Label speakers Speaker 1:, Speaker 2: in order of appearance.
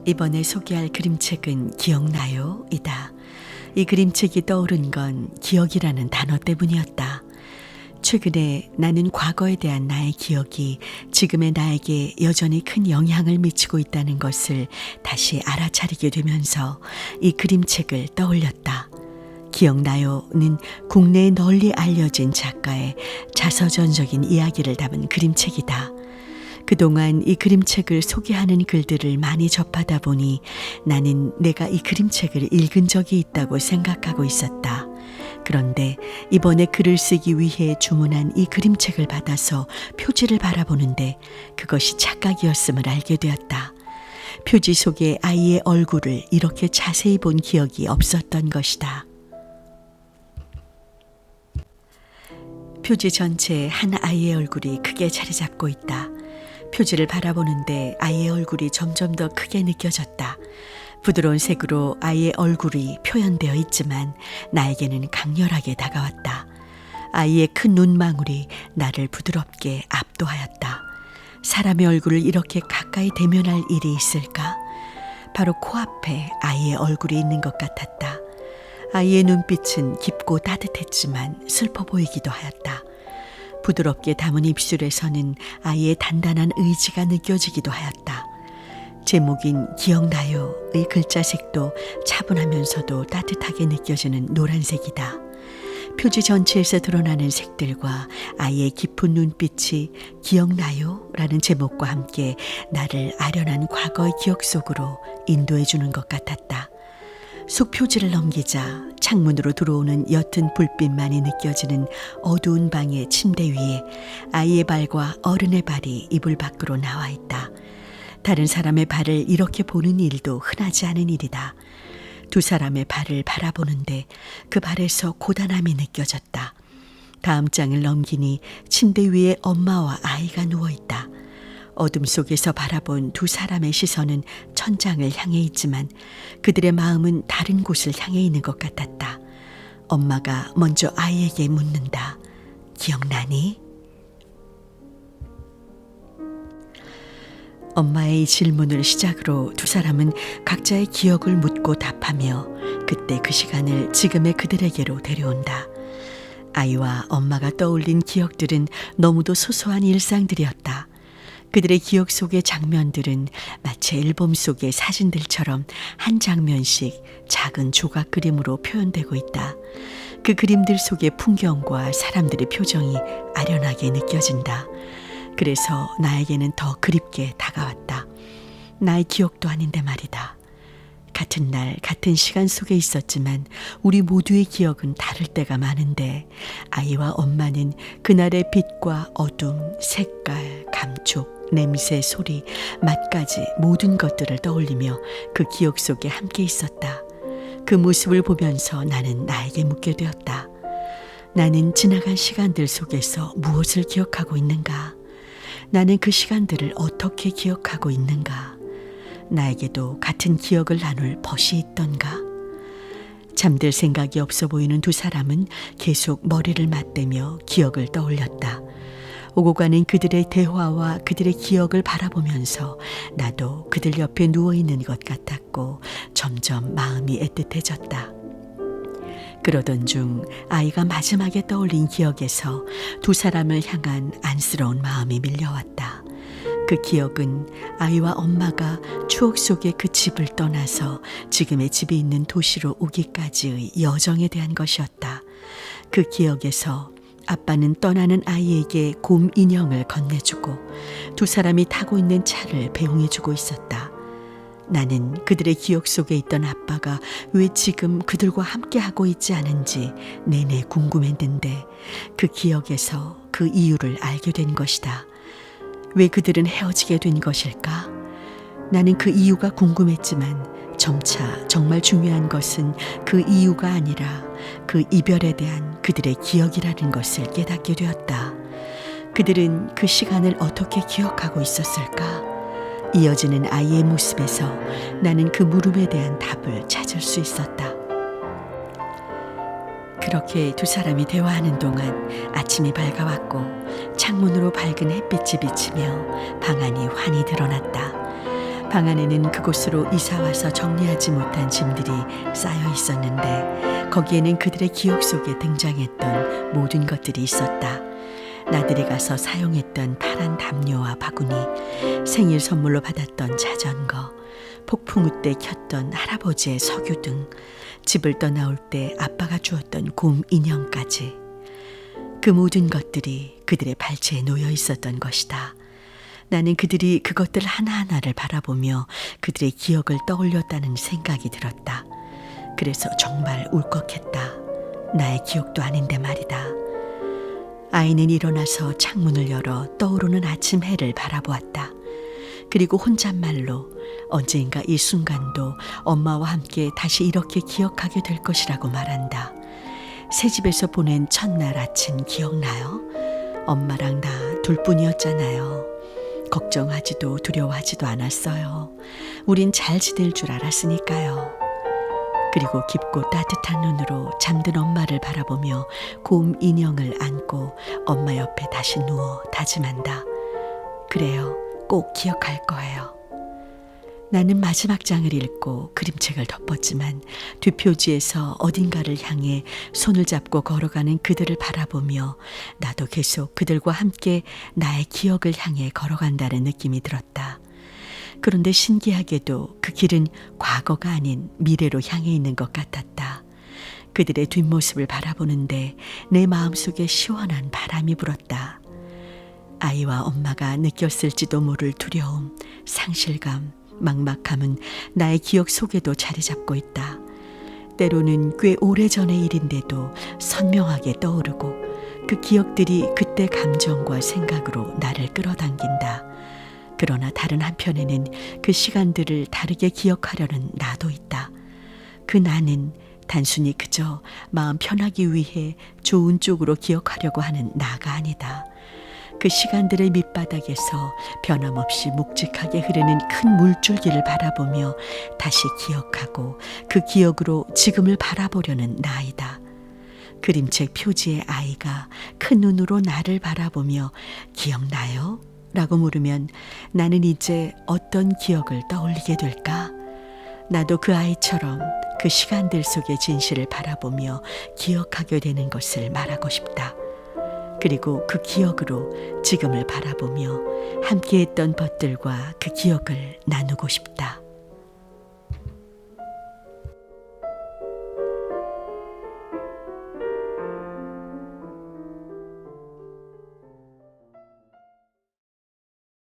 Speaker 1: 이번에 소개할 그림책은 기억나요? 이다. 이 그림책이 떠오른 건 기억이라는 단어 때문이었다. 최근에 나는 과거에 대한 나의 기억이 지금의 나에게 여전히 큰 영향을 미치고 있다는 것을 다시 알아차리게 되면서 이 그림책을 떠올렸다. 기억나요?는 국내에 널리 알려진 작가의 자서전적인 이야기를 담은 그림책이다. 그동안 이 그림책을 소개하는 글들을 많이 접하다 보니 나는 내가 이 그림책을 읽은 적이 있다고 생각하고 있었다. 그런데 이번에 글을 쓰기 위해 주문한 이 그림책을 받아서 표지를 바라보는데 그것이 착각이었음을 알게 되었다. 표지 속의 아이의 얼굴을 이렇게 자세히 본 기억이 없었던 것이다. 표지 전체에 한 아이의 얼굴이 크게 자리 잡고 있다. 표지를 바라보는데 아이의 얼굴이 점점 더 크게 느껴졌다. 부드러운 색으로 아이의 얼굴이 표현되어 있지만 나에게는 강렬하게 다가왔다. 아이의 큰 눈망울이 나를 부드럽게 압도하였다. 사람의 얼굴을 이렇게 가까이 대면할 일이 있을까? 바로 코앞에 아이의 얼굴이 있는 것 같았다. 아이의 눈빛은 깊고 따뜻했지만 슬퍼 보이기도 하였다. 부드럽게 담은 입술에서는 아이의 단단한 의지가 느껴지기도 하였다. 제목인 기억나요?의 글자색도 차분하면서도 따뜻하게 느껴지는 노란색이다. 표지 전체에서 드러나는 색들과 아이의 깊은 눈빛이 기억나요? 라는 제목과 함께 나를 아련한 과거의 기억 속으로 인도해 주는 것 같았다. 속 표지를 넘기자 창문으로 들어오는 옅은 불빛만이 느껴지는 어두운 방의 침대 위에 아이의 발과 어른의 발이 이불 밖으로 나와 있다. 다른 사람의 발을 이렇게 보는 일도 흔하지 않은 일이다. 두 사람의 발을 바라보는데 그 발에서 고단함이 느껴졌다. 다음 장을 넘기니 침대 위에 엄마와 아이가 누워있다. 어둠 속에서 바라본 두 사람의 시선은 천장을 향해 있지만 그들의 마음은 다른 곳을 향해 있는 것 같았다. 엄마가 먼저 아이에게 묻는다. 기억나니? 엄마의 이 질문을 시작으로 두 사람은 각자의 기억을 묻고 답하며 그때 그 시간을 지금의 그들에게로 데려온다. 아이와 엄마가 떠올린 기억들은 너무도 소소한 일상들이었다. 그들의 기억 속의 장면들은 마치 앨범 속의 사진들처럼 한 장면씩 작은 조각 그림으로 표현되고 있다. 그 그림들 속의 풍경과 사람들의 표정이 아련하게 느껴진다. 그래서 나에게는 더 그립게 다가왔다. 나의 기억도 아닌데 말이다. 같은 날, 같은 시간 속에 있었지만 우리 모두의 기억은 다를 때가 많은데 아이와 엄마는 그날의 빛과 어둠, 색깔, 감촉, 냄새, 소리, 맛까지 모든 것들을 떠올리며 그 기억 속에 함께 있었다. 그 모습을 보면서 나는 나에게 묻게 되었다. 나는 지나간 시간들 속에서 무엇을 기억하고 있는가? 나는 그 시간들을 어떻게 기억하고 있는가? 나에게도 같은 기억을 나눌 벗이 있던가? 잠들 생각이 없어 보이는 두 사람은 계속 머리를 맞대며 기억을 떠올렸다. 오고 가는 그들의 대화와 그들의 기억을 바라보면서 나도 그들 옆에 누워있는 것 같았고 점점 마음이 애틋해졌다. 그러던 중 아이가 마지막에 떠올린 기억에서 두 사람을 향한 안쓰러운 마음이 밀려왔다. 그 기억은 아이와 엄마가 추억 속의 그 집을 떠나서 지금의 집이 있는 도시로 오기까지의 여정에 대한 것이었다. 그 기억에서 아빠는 떠나는 아이에게 곰 인형을 건네주고 두 사람이 타고 있는 차를 배웅해주고 있었다. 나는 그들의 기억 속에 있던 아빠가 왜 지금 그들과 함께하고 있지 않은지 내내 궁금했는데 그 기억에서 그 이유를 알게 된 것이다. 왜 그들은 헤어지게 된 것일까? 나는 그 이유가 궁금했지만 점차 정말 중요한 것은 그 이유가 아니라 그 이별에 대한 그들의 기억이라는 것을 깨닫게 되었다. 그들은 그 시간을 어떻게 기억하고 있었을까? 이어지는 아이의 모습에서 나는 그 물음에 대한 답을 찾을 수 있었다. 그렇게 두 사람이 대화하는 동안 아침이 밝아왔고 창문으로 밝은 햇빛이 비치며 방 안이 환히 드러났다. 방 안에는 그곳으로 이사와서 정리하지 못한 짐들이 쌓여 있었는데 거기에는 그들의 기억 속에 등장했던 모든 것들이 있었다. 나들이 가서 사용했던 파란 담요와 바구니, 생일 선물로 받았던 자전거, 폭풍우 때 켰던 할아버지의 석유 등, 집을 떠나올 때 아빠가 주었던 곰 인형까지. 그 모든 것들이 그들의 발치에 놓여 있었던 것이다. 나는 그들이 그것들 하나하나를 바라보며 그들의 기억을 떠올렸다는 생각이 들었다. 그래서 정말 울컥했다. 나의 기억도 아닌데 말이다. 아이는 일어나서 창문을 열어 떠오르는 아침 해를 바라보았다. 그리고 혼잣말로 언젠가 이 순간도 엄마와 함께 다시 이렇게 기억하게 될 것이라고 말한다. 새집에서 보낸 첫날 아침 기억나요? 엄마랑 나 둘뿐이었잖아요. 걱정하지도 두려워하지도 않았어요. 우린 잘 지낼 줄 알았으니까요. 그리고 깊고 따뜻한 눈으로 잠든 엄마를 바라보며 곰 인형을 안고 엄마 옆에 다시 누워 다짐한다. 그래요. 꼭 기억할 거예요. 나는 마지막 장을 읽고 그림책을 덮었지만 뒷표지에서 어딘가를 향해 손을 잡고 걸어가는 그들을 바라보며 나도 계속 그들과 함께 나의 기억을 향해 걸어간다는 느낌이 들었다. 그런데 신기하게도 그 길은 과거가 아닌 미래로 향해 있는 것 같았다. 그들의 뒷모습을 바라보는데 내 마음속에 시원한 바람이 불었다. 아이와 엄마가 느꼈을지도 모를 두려움, 상실감, 막막함은 나의 기억 속에도 자리 잡고 있다. 때로는 꽤 오래전의 일인데도 선명하게 떠오르고 그 기억들이 그때 감정과 생각으로 나를 끌어당긴다. 그러나 다른 한편에는 그 시간들을 다르게 기억하려는 나도 있다. 그 나는 단순히 그저 마음 편하기 위해 좋은 쪽으로 기억하려고 하는 나가 아니다. 그 시간들의 밑바닥에서 변함없이 묵직하게 흐르는 큰 물줄기를 바라보며 다시 기억하고 그 기억으로 지금을 바라보려는 나이다. 그림책 표지의 아이가 큰 눈으로 나를 바라보며 기억나요? 라고 물으면 나는 이제 어떤 기억을 떠올리게 될까? 나도 그 아이처럼 그 시간들 속의 진실을 바라보며 기억하게 되는 것을 말하고 싶다. 그리고 그 기억으로 지금을 바라보며 함께했던 것들과 그 기억을 나누고 싶다.